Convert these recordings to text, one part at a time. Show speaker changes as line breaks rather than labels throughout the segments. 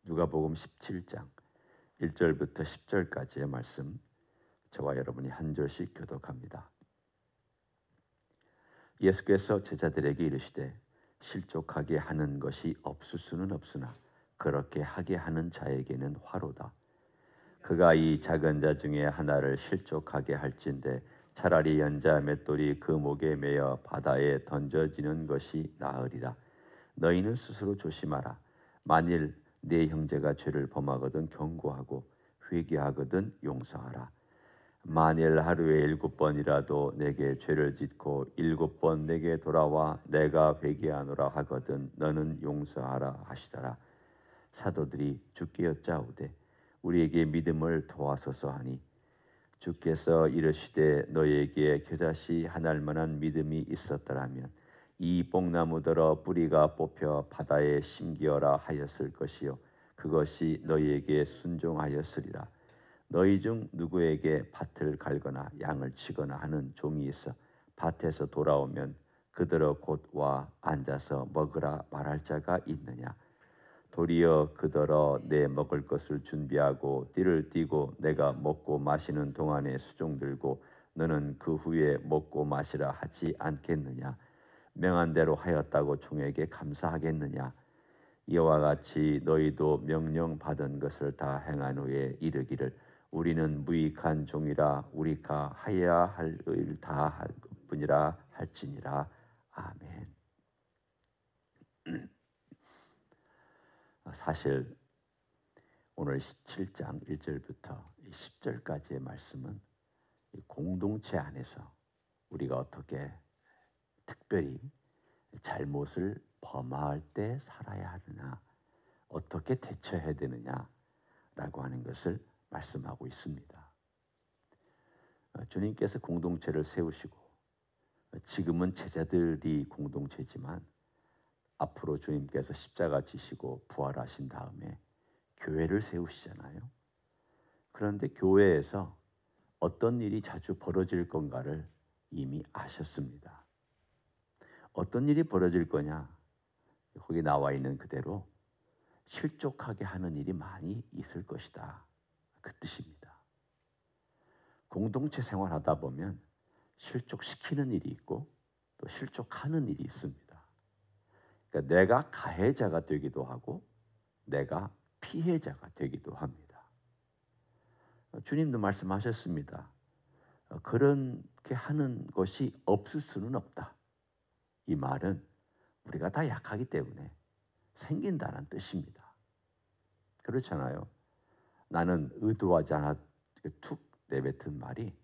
누가복음 17장 1절부터 10절까지의 말씀, 저와 여러분이 한 절씩 교독합니다. 예수께서 제자들에게 이르시되 실족하게 하는 것이 없을 수는 없으나 그렇게 하게 하는 자에게는 화로다. 그가 이 작은 자 중에 하나를 실족하게 할진대 차라리 연자 맷돌이 그 목에 매어 바다에 던져지는 것이 나으리라. 너희는 스스로 조심하라. 만일 네 형제가 죄를 범하거든 경고하고 회개하거든 용서하라. 만일 하루에 7번이라도 내게 죄를 짓고 7번 내게 돌아와 내가 회개하노라 하거든 너는 용서하라 하시더라. 사도들이 주께 여짜오되 우리에게 믿음을 도와소서 하니 주께서 이르시되 너희에게 겨자씨 하나일 만한 믿음이 있었더라면 이 뽕나무더러 뿌리가 뽑혀 바다에 심기어라 하였을 것이요 그것이 너희에게 순종하였으리라. 너희 중 누구에게 밭을 갈거나 양을 치거나 하는 종이 있어 밭에서 돌아오면 그더러 곧 와 앉아서 먹으라 말할 자가 있느냐? 도리어 그더러 내 먹을 것을 준비하고 띠를 띠고 내가 먹고 마시는 동안에 수종 들고 너는 그 후에 먹고 마시라 하지 않겠느냐? 명한 대로 하였다고 종에게 감사하겠느냐? 이와 같이 너희도 명령 받은 것을 다 행한 후에 이르기를 우리는 무익한 종이라 우리가 하여야 할 일 다 할 뿐이라 할지니라. 아멘. 사실 오늘 17장 1절부터 10절까지의 말씀은 공동체 안에서 우리가 어떻게 특별히 잘못을 범할 때 살아야 하느냐, 어떻게 대처해야 되느냐라고 하는 것을 말씀하고 있습니다. 주님께서 공동체를 세우시고 지금은 제자들이 공동체지만 앞으로 주님께서 십자가 지시고 부활하신 다음에 교회를 세우시잖아요. 그런데 교회에서 어떤 일이 자주 벌어질 건가를 이미 아셨습니다. 어떤 일이 벌어질 거냐? 거기 나와 있는 그대로 실족하게 하는 일이 많이 있을 것이다. 그 뜻입니다. 공동체 생활하다 보면 실족시키는 일이 있고 또 실족하는 일이 있습니다. 그러니까 내가 가해자가 되기도 하고 내가 피해자가 되기도 합니다. 주님도 말씀하셨습니다. 그렇게 하는 것이 없을 수는 없다. 이 말은 우리가 다 약하기 때문에 생긴다는 뜻입니다. 그렇잖아요. 나는 의도하지 않아 툭 내뱉은 말이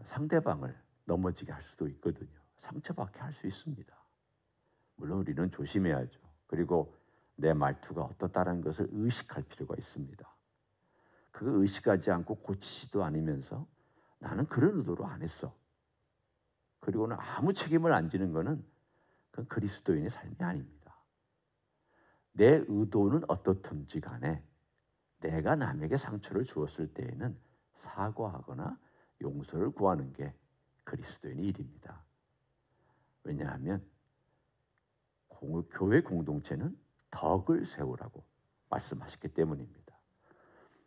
상대방을 넘어지게 할 수도 있거든요. 상처받게 할 수 있습니다. 물론 우리는 조심해야죠. 그리고 내 말투가 어떻다는 것을 의식할 필요가 있습니다. 그거 의식하지 않고 고치지도 않으면서 나는 그런 의도로 안 했어. 그리고는 아무 책임을 안 지는 것은 그건 그리스도인의 삶이 아닙니다. 내 의도는 어떻든지 간에 내가 남에게 상처를 주었을 때에는 사과하거나 용서를 구하는 게 그리스도인의 일입니다. 왜냐하면 교회 공동체는 덕을 세우라고 말씀하셨기 때문입니다.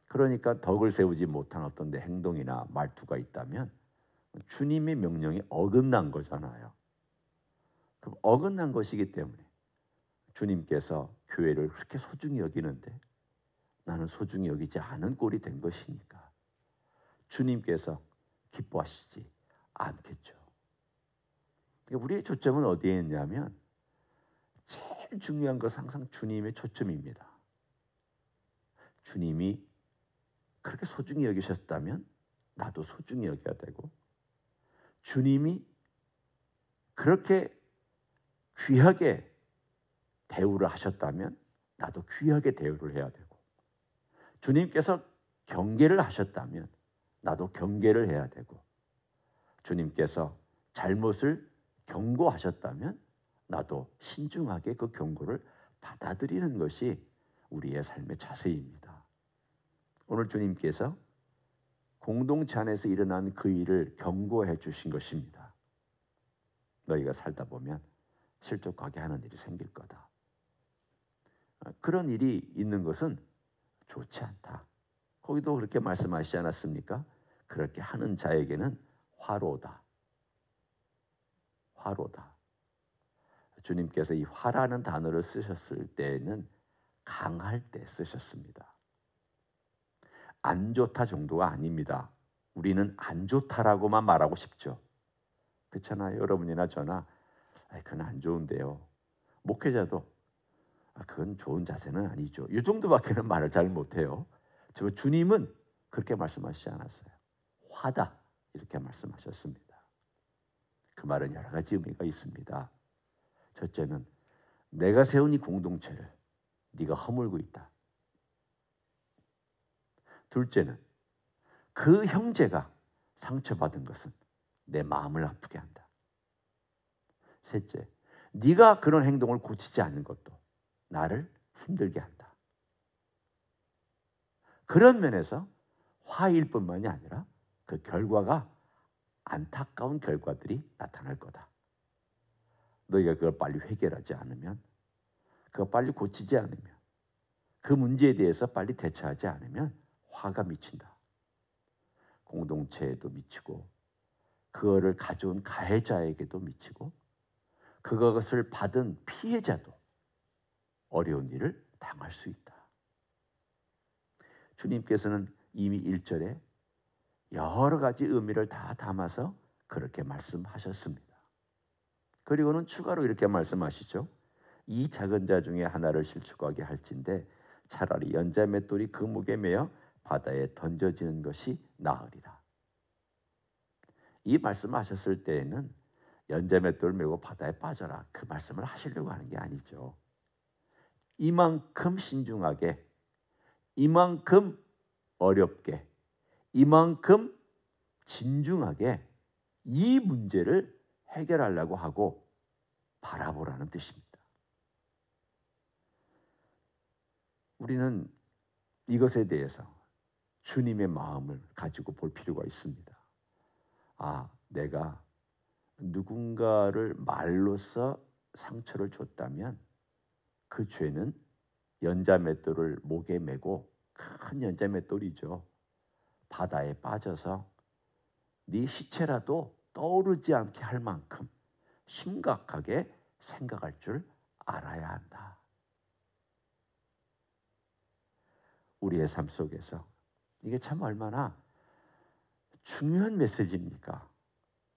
그러니까 덕을 세우지 못한 어떤 내 행동이나 말투가 있다면 주님의 명령이 어긋난 거잖아요. 그럼 어긋난 것이기 때문에 주님께서 교회를 그렇게 소중히 여기는데 나는 소중히 여기지 않은 꼴이 된 것이니까 주님께서 기뻐하시지 않겠죠. 그러니까 우리의 초점은 어디에 있냐면 제일 중요한 것은 항상 주님의 초점입니다. 주님이 그렇게 소중히 여기셨다면 나도 소중히 여겨야 되고 주님이 그렇게 귀하게 대우를 하셨다면 나도 귀하게 대우를 해야 되고 주님께서 경계를 하셨다면 나도 경계를 해야 되고 주님께서 잘못을 경고하셨다면 나도 신중하게 그 경고를 받아들이는 것이 우리의 삶의 자세입니다. 오늘 주님께서 공동체 안에서 일어난 그 일을 경고해 주신 것입니다. 너희가 살다 보면 실족하게 하는 일이 생길 거다. 그런 일이 있는 것은 좋지 않다. 거기도 그렇게 말씀하시지 않았습니까? 그렇게 하는 자에게는 화로다. 화로다. 주님께서 이 화라는 단어를 쓰셨을 때는 강할 때 쓰셨습니다. 안 좋다 정도가 아닙니다. 우리는 안 좋다라고만 말하고 싶죠. 그렇잖아요. 여러분이나 저나 그건 안 좋은데요. 목회자도 그건 좋은 자세는 아니죠. 이 정도밖에는 말을 잘 못해요. 주님은 그렇게 말씀하시지 않았어요. 화다 이렇게 말씀하셨습니다. 그 말은 여러 가지 의미가 있습니다. 첫째는 내가 세운 이 공동체를 네가 허물고 있다. 둘째는 그 형제가 상처받은 것은 내 마음을 아프게 한다. 셋째, 네가 그런 행동을 고치지 않는 것도 나를 힘들게 한다. 그런 면에서 화일 뿐만이 아니라 그 결과가 안타까운 결과들이 나타날 거다. 너희가 그걸 빨리 해결하지 않으면, 그걸 빨리 고치지 않으면, 그 문제에 대해서 빨리 대처하지 않으면 화가 미친다. 공동체에도 미치고 그거를 가져온 가해자에게도 미치고 그것을 받은 피해자도 어려운 일을 당할 수 있다. 주님께서는 이미 1절에 여러 가지 의미를 다 담아서 그렇게 말씀하셨습니다. 그리고는 추가로 이렇게 말씀하시죠. 이 작은 자 중에 하나를 실족하게 할진대 차라리 연자 맷돌이 그 목에 매어 바다에 던져지는 것이 나으리라. 이 말씀하셨을 때에는 연자 맷돌 메고 바다에 빠져라 그 말씀을 하시려고 하는 게 아니죠. 이만큼 신중하게, 이만큼 어렵게, 이만큼 진중하게 이 문제를 해결하려고 하고 바라보라는 뜻입니다. 우리는 이것에 대해서 주님의 마음을 가지고 볼 필요가 있습니다. 내가 누군가를 말로써 상처를 줬다면 그 죄는 연자 맷돌을 목에 메고 큰 연자 맷돌이죠. 바다에 빠져서 네 시체라도 떠오르지 않게 할 만큼 심각하게 생각할 줄 알아야 한다. 우리의 삶 속에서 이게 참 얼마나 중요한 메시지입니까?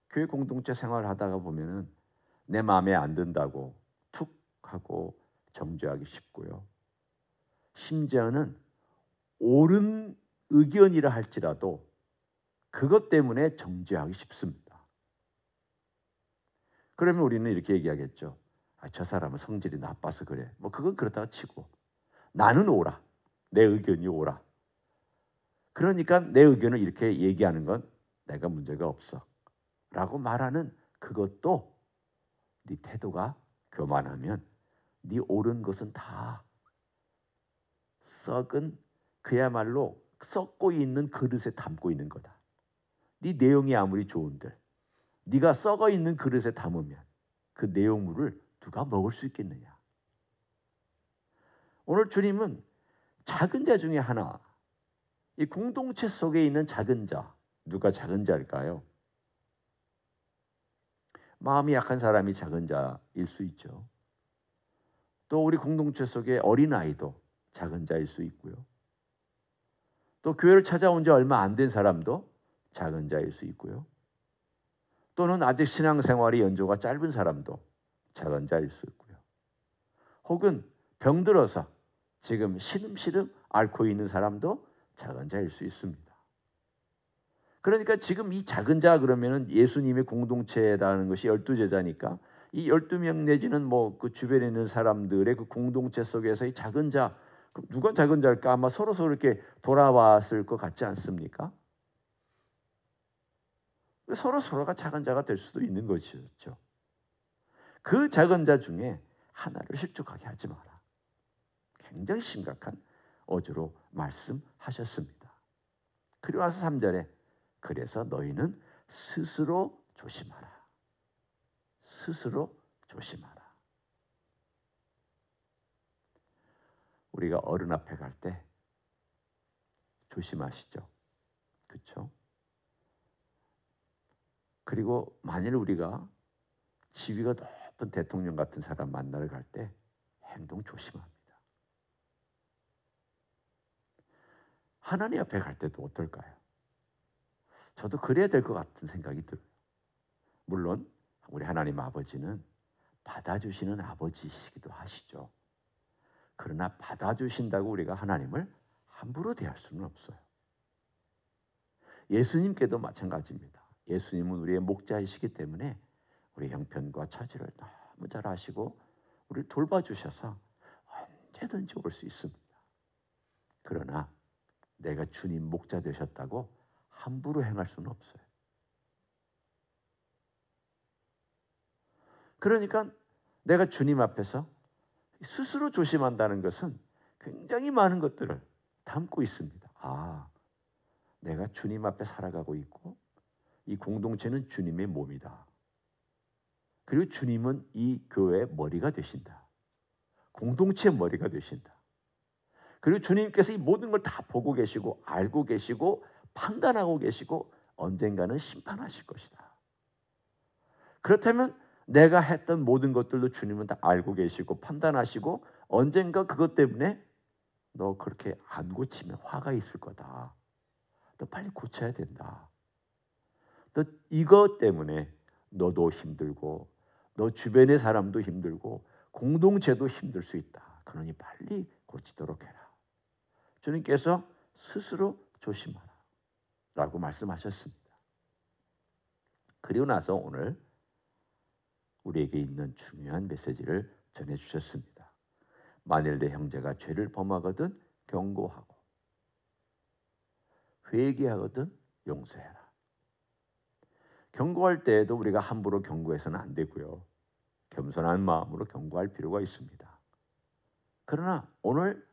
교회 공동체 생활하다가 보면은 내 마음에 안 든다고 툭 하고 정죄하기 쉽고요. 심지어는 옳은 의견이라 할지라도 그것 때문에 정죄하기 쉽습니다. 그러면 우리는 이렇게 얘기하겠죠. 저 사람은 성질이 나빠서 그래. 그건 그렇다고 치고 나는 옳아. 내 의견이 옳아. 그러니까 내 의견을 이렇게 얘기하는 건 내가 문제가 없어 라고 말하는 그것도 네 태도가 교만하면 네 옳은 것은 다 썩은 그야말로 썩고 있는 그릇에 담고 있는 거다. 네 내용이 아무리 좋은들 네가 썩어 있는 그릇에 담으면 그 내용물을 누가 먹을 수 있겠느냐. 오늘 주님은 작은 자 중에 하나, 이 공동체 속에 있는 작은 자, 누가 작은 자일까요? 마음이 약한 사람이 작은 자일 수 있죠. 또 우리 공동체 속에 어린아이도 작은 자일 수 있고요. 또 교회를 찾아온 지 얼마 안 된 사람도 작은 자일 수 있고요. 또는 아직 신앙생활이 연조가 짧은 사람도 작은 자일 수 있고요. 혹은 병들어서 지금 시름시름 앓고 있는 사람도 작은 자일 수 있습니다. 그러니까 지금 이 작은 자 그러면은 예수님의 공동체라는 것이 12제자니까 이 12명 내지는 그 주변에 있는 사람들의 그 공동체 속에서 이 작은 자, 누가 작은 자일까? 아마 서로 이렇게 돌아왔을 것 같지 않습니까? 서로가 작은 자가 될 수도 있는 것이죠. 그 작은 자 중에 하나를 실족하게 하지 마라. 굉장히 심각한 어조로 말씀하셨습니다. 그리고 와서 3절에 그래서 너희는 스스로 조심하라. 스스로 조심하라. 우리가 어른 앞에 갈 때 조심하시죠. 그렇죠? 그리고 만일 우리가 지위가 높은 대통령 같은 사람 만나러 갈 때 행동 조심합니다. 하나님 앞에 갈 때도 어떨까요? 저도 그래야 될 것 같은 생각이 들어요. 물론 우리 하나님 아버지는 받아주시는 아버지이시기도 하시죠. 그러나 받아주신다고 우리가 하나님을 함부로 대할 수는 없어요. 예수님께도 마찬가지입니다. 예수님은 우리의 목자이시기 때문에 우리 형편과 처지를 너무 잘 아시고 우리를 돌봐주셔서 언제든지 올 수 있습니다. 그러나 내가 주님 목자 되셨다고 함부로 행할 수는 없어요. 그러니까 내가 주님 앞에서 스스로 조심한다는 것은 굉장히 많은 것들을 담고 있습니다. 내가 주님 앞에 살아가고 있고 이 공동체는 주님의 몸이다. 그리고 주님은 이 교회의 머리가 되신다. 공동체의 머리가 되신다. 그리고 주님께서 이 모든 걸 다 보고 계시고 알고 계시고 판단하고 계시고 언젠가는 심판하실 것이다. 그렇다면 내가 했던 모든 것들도 주님은 다 알고 계시고 판단하시고 언젠가 그것 때문에 너 그렇게 안 고치면 화가 있을 거다. 너 빨리 고쳐야 된다. 너 이것 때문에 너도 힘들고 너 주변의 사람도 힘들고 공동체도 힘들 수 있다. 그러니 빨리 고치도록 해라. 주님께서 스스로 조심하라 라고 말씀하셨습니다. 그리고 나서 오늘 우리에게 있는 중요한 메시지를 전해주셨습니다. 만일 내 형제가 죄를 범하거든 경고하고 회개하거든 용서해라. 경고할 때에도 우리가 함부로 경고해서는 안 되고요. 겸손한 마음으로 경고할 필요가 있습니다. 그러나 오늘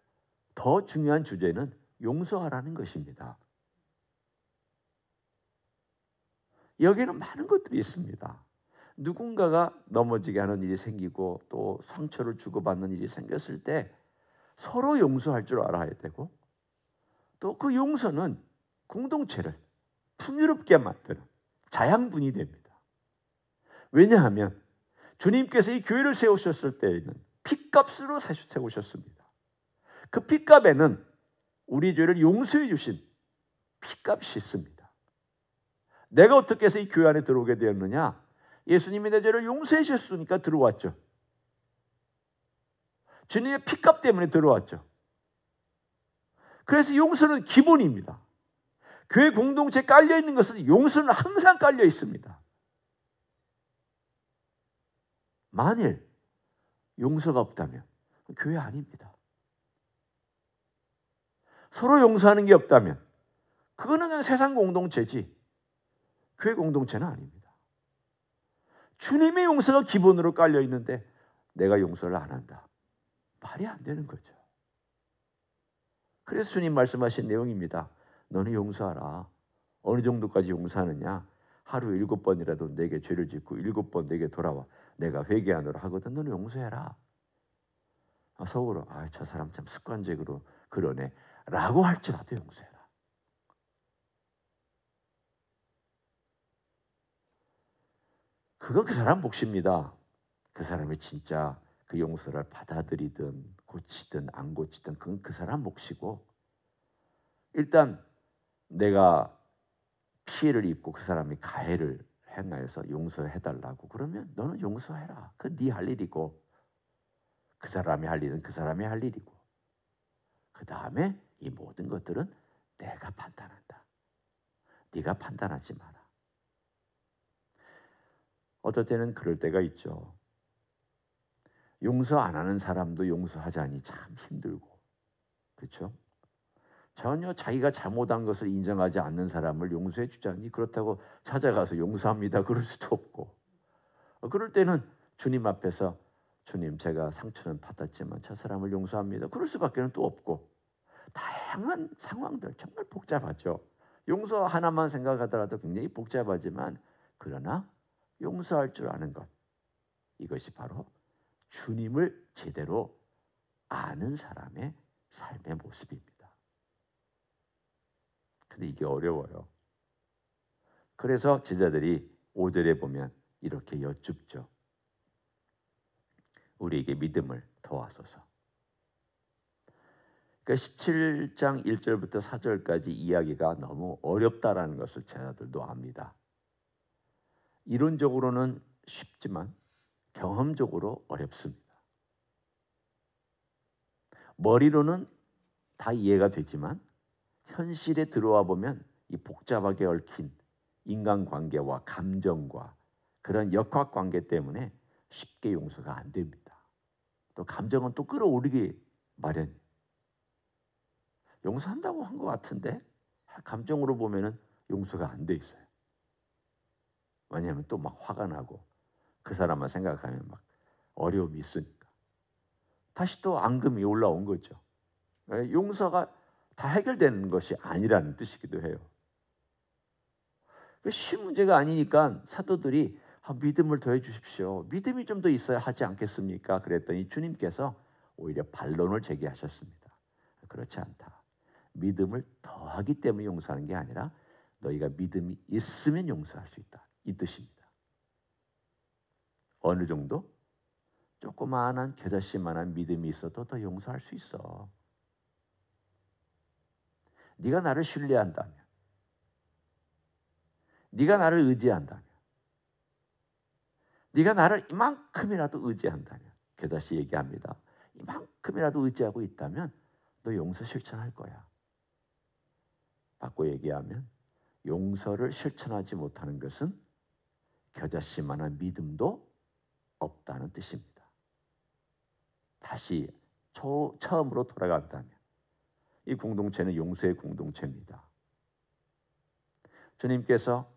더 중요한 주제는 용서하라는 것입니다. 여기에는 많은 것들이 있습니다. 누군가가 넘어지게 하는 일이 생기고 또 상처를 주고받는 일이 생겼을 때 서로 용서할 줄 알아야 되고 또 그 용서는 공동체를 풍요롭게 만드는 자양분이 됩니다. 왜냐하면 주님께서 이 교회를 세우셨을 때에는 핏값으로 세우셨습니다. 그 핏값에는 우리 죄를 용서해 주신 핏값이 있습니다. 내가 어떻게 해서 이 교회 안에 들어오게 되었느냐? 예수님이 내 죄를 용서해 주셨으니까 들어왔죠. 주님의 핏값 때문에 들어왔죠. 그래서 용서는 기본입니다. 교회 공동체에 깔려있는 것은 용서는 항상 깔려 있습니다. 만일 용서가 없다면 교회 아닙니다. 서로 용서하는 게 없다면 그거는 그냥 세상 공동체지 교회 공동체는 아닙니다. 주님의 용서가 기본으로 깔려 있는데 내가 용서를 안 한다. 말이 안 되는 거죠. 그래서 주님 말씀하신 내용입니다. 너는 용서하라. 어느 정도까지 용서하느냐? 하루 7번이라도 내게 죄를 짓고 7번 내게 돌아와 내가 회개하노라 하거든 너는 용서해라. 속으로 저 사람 참 습관적으로 그러네 라고 할지라도 용서해라. 그건 그 사람 몫입니다. 그 사람이 진짜 그 용서를 받아들이든 고치든 안 고치든 그건 그 사람 몫이고 일단 내가 피해를 입고 그 사람이 가해를 행하여서 용서해달라고 그러면 너는 용서해라. 그건 네 할 일이고 그 사람이 할 일은 그 사람이 할 일이고 그 다음에 이 모든 것들은 내가 판단한다. 네가 판단하지 마라. 어떨 때는 그럴 때가 있죠. 용서 안 하는 사람도 용서하자니 참 힘들고 그렇죠? 전혀 자기가 잘못한 것을 인정하지 않는 사람을 용서해 주자니 그렇다고 찾아가서 용서합니다. 그럴 수도 없고 그럴 때는 주님 앞에서 주님 제가 상처는 받았지만 저 사람을 용서합니다. 그럴 수밖에 또 없고 다양한 상황들 정말 복잡하죠. 용서 하나만 생각하더라도 굉장히 복잡하지만 그러나 용서할 줄 아는 것 이것이 바로 주님을 제대로 아는 사람의 삶의 모습입니다. 근데 이게 어려워요. 그래서 제자들이 5절에 보면 이렇게 여쭙죠. 우리에게 믿음을 더하소서. 그러니까 17장 1절부터 4절까지 이야기가 너무 어렵다라는 것을 제자들도 압니다. 이론적으로는 쉽지만 경험적으로 어렵습니다. 머리로는 다 이해가 되지만 현실에 들어와 보면 이 복잡하게 얽힌 인간관계와 감정과 그런 역학관계 때문에 쉽게 용서가 안 됩니다. 또 감정은 또 끌어오르기 마련이에요. 용서한다고 한 것 같은데 감정으로 보면은 용서가 안 돼 있어요. 왜냐하면 또 막 화가 나고 그 사람만 생각하면 막 어려움이 있으니까 다시 또 앙금이 올라온 거죠. 용서가 다 해결되는 것이 아니라는 뜻이기도 해요. 쉬운 문제가 아니니까 사도들이 믿음을 더해 주십시오. 믿음이 좀 더 있어야 하지 않겠습니까? 그랬더니 주님께서 오히려 반론을 제기하셨습니다. 그렇지 않다. 믿음을 더하기 때문에 용서하는 게 아니라 너희가 믿음이 있으면 용서할 수 있다. 이 뜻입니다. 어느 정도? 조그마한 겨자씨만한 믿음이 있어도 더 용서할 수 있어. 네가 나를 신뢰한다면, 네가 나를 의지한다면, 네가 나를 이만큼이라도 의지한다면, 겨자씨 얘기합니다. 이만큼이라도 의지하고 있다면 너 용서 실천할 거야. 바꿔 얘기하면 용서를 실천하지 못하는 것은 겨자씨만한 믿음도 없다는 뜻입니다. 다시 처음으로 돌아간다면 이 공동체는 용서의 공동체입니다. 주님께서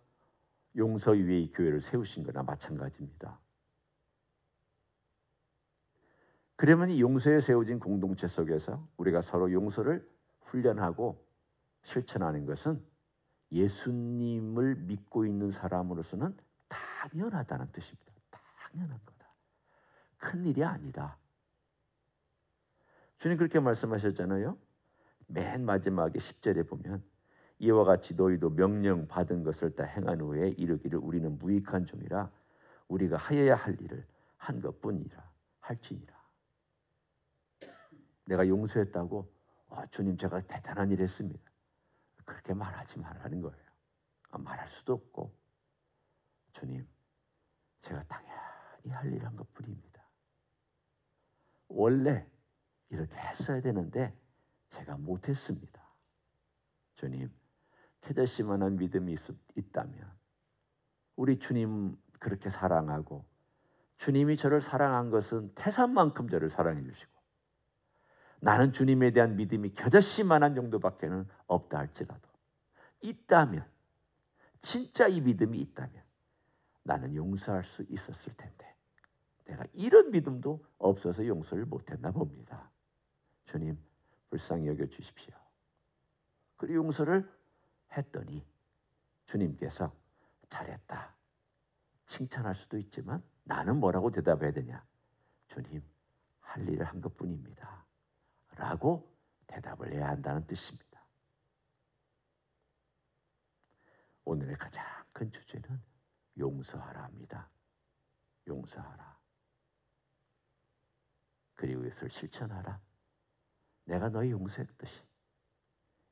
용서 위에 이 교회를 세우신 거나 마찬가지입니다. 그러면 이 용서에 세워진 공동체 속에서 우리가 서로 용서를 훈련하고 실천하는 것은 예수님을 믿고 있는 사람으로서는 당연하다는 뜻입니다. 당연한 거다. 큰 일이 아니다. 주님 그렇게 말씀하셨잖아요. 맨 마지막에 10절에 보면 이와 같이 너희도 명령 받은 것을 다 행한 후에 이르기를 우리는 무익한 종이라 우리가 하여야 할 일을 한 것뿐이라 할지니라. 내가 용서했다고 주님 제가 대단한 일 했습니다. 그렇게 말하지 말라는 거예요. 말할 수도 없고 주님 제가 당연히 할 일 한 것뿐입니다. 원래 이렇게 했어야 되는데 제가 못했습니다. 주님 겨자씨만한 믿음이 있다면 우리 주님 그렇게 사랑하고 주님이 저를 사랑한 것은 태산만큼 저를 사랑해 주시고 나는 주님에 대한 믿음이 겨자씨만한 정도밖에는 없다 할지라도 있다면 진짜 이 믿음이 있다면 나는 용서할 수 있었을 텐데 내가 이런 믿음도 없어서 용서를 못했나 봅니다. 주님 불쌍히 여겨주십시오. 그리고 용서를 했더니 주님께서 잘했다. 칭찬할 수도 있지만 나는 뭐라고 대답해야 되냐? 주님 할 일을 한 것뿐입니다. 라고 대답을 해야 한다는 뜻입니다. 오늘의 가장 큰 주제는 용서하라입니다. 용서하라. 그리고 이것을 실천하라. 내가 너희 용서했듯이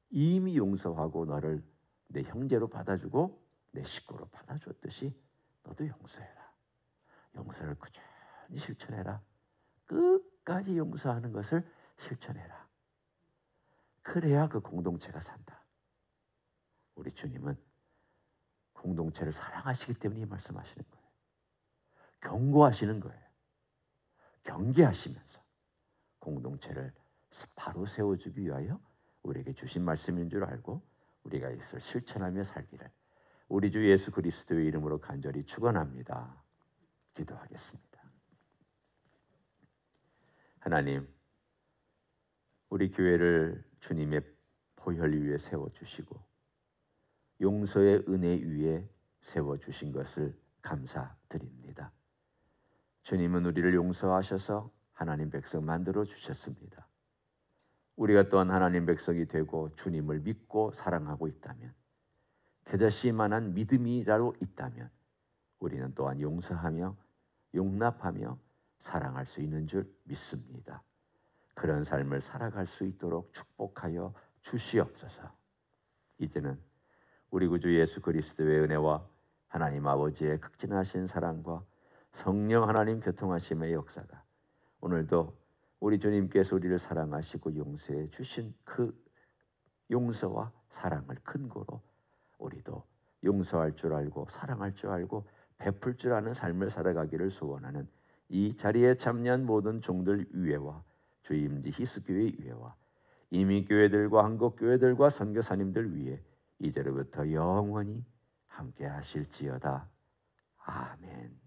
이미 용서하고 너를 내 형제로 받아주고 내 식구로 받아줬듯이 너도 용서해라. 용서를 꾸준히 실천해라. 끝까지 용서하는 것을 실천해라. 그래야 그 공동체가 산다. 우리 주님은 공동체를 사랑하시기 때문에 이 말씀하시는 거예요. 경고하시는 거예요. 경계하시면서 공동체를 바로 세워주기 위하여 우리에게 주신 말씀인 줄 알고 우리가 이것을 실천하며 살기를 우리 주 예수 그리스도의 이름으로 간절히 축원합니다. 기도하겠습니다. 하나님, 우리 교회를 주님의 보혈 위에 세워주시고 용서의 은혜 위에 세워주신 것을 감사드립니다. 주님은 우리를 용서하셔서 하나님 백성 만들어 주셨습니다. 우리가 또한 하나님 백성이 되고 주님을 믿고 사랑하고 있다면, 겨자씨 만한 믿음이라도 있다면 우리는 또한 용서하며 용납하며 사랑할 수 있는 줄 믿습니다. 그런 삶을 살아갈 수 있도록 축복하여 주시옵소서. 이제는 우리 구주 예수 그리스도의 은혜와 하나님 아버지의 극진하신 사랑과 성령 하나님 교통하심의 역사가 오늘도 우리 주님께서 우리를 사랑하시고 용서해 주신 그 용서와 사랑을 근거로 우리도 용서할 줄 알고 사랑할 줄 알고 베풀 줄 아는 삶을 살아가기를 소원하는 이 자리에 참여한 모든 종들 위에와 주임지 히스교회 위에와 이민교회들과 한국교회들과 선교사님들 위에 이제로부터 영원히 함께 하실지어다. 아멘.